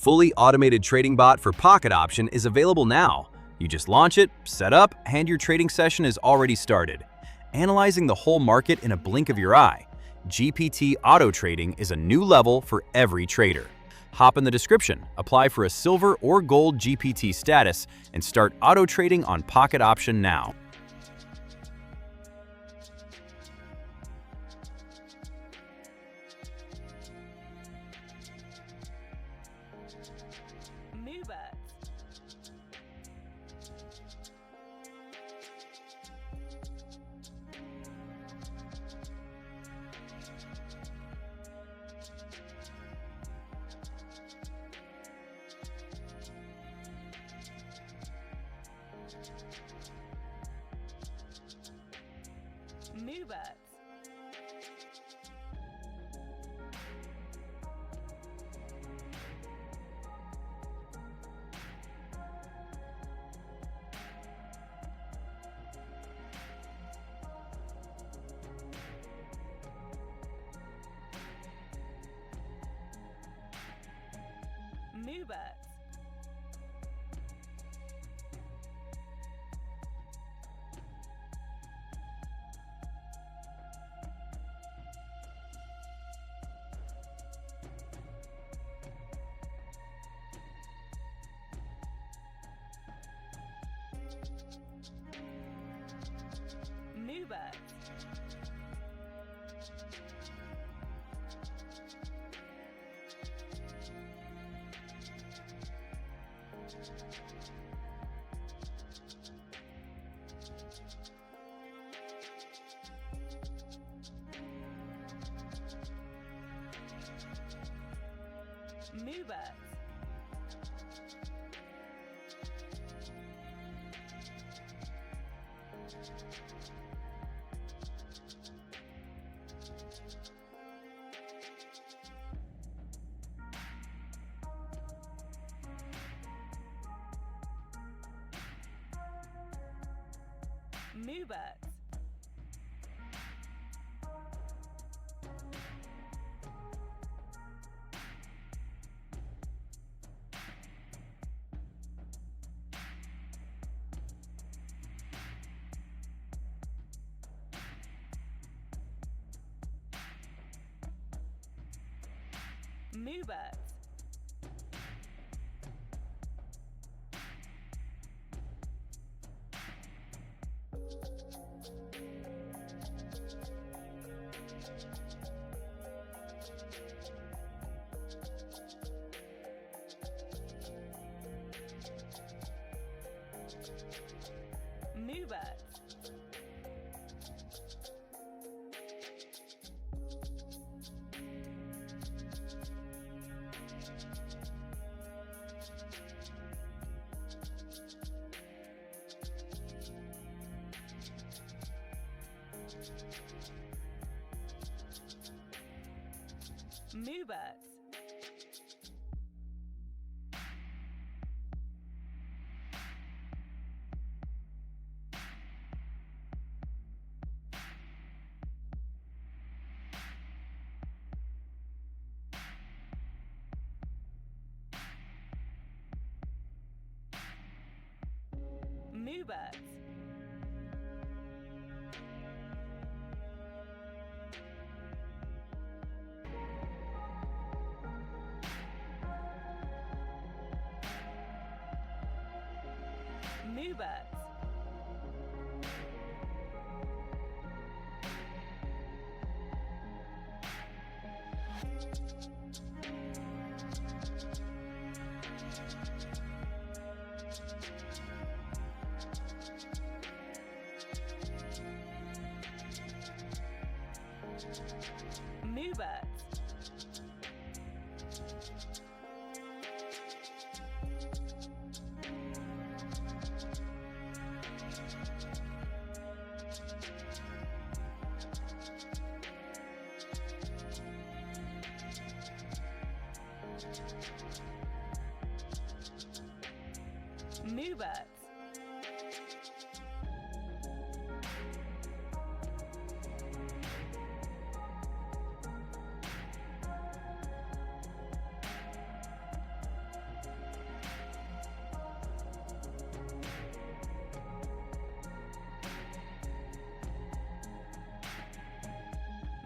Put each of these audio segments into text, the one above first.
fully automated trading bot for Pocket Option is available now. You just launch it, set up, and your trading session is already started. Analyzing the whole market in a blink of your eye, GPT Auto Trading is a new level for every trader. Hop in the description, apply for a silver or gold GPT status, and start auto trading on Pocket Option now.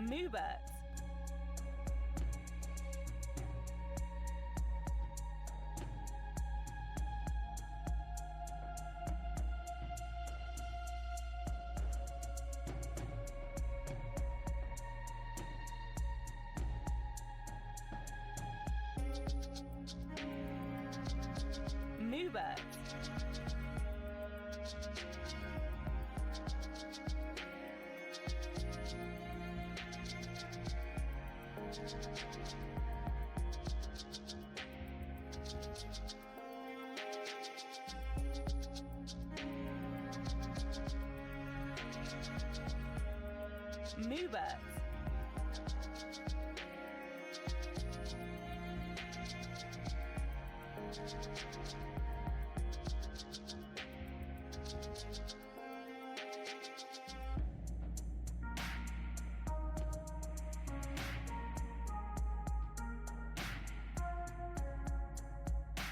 Moobert. Moobert. Moobert.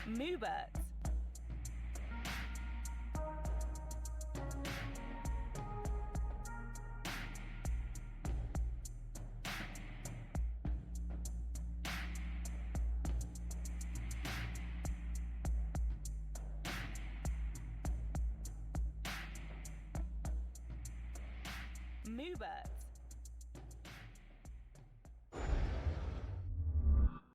Moobert. Moobert.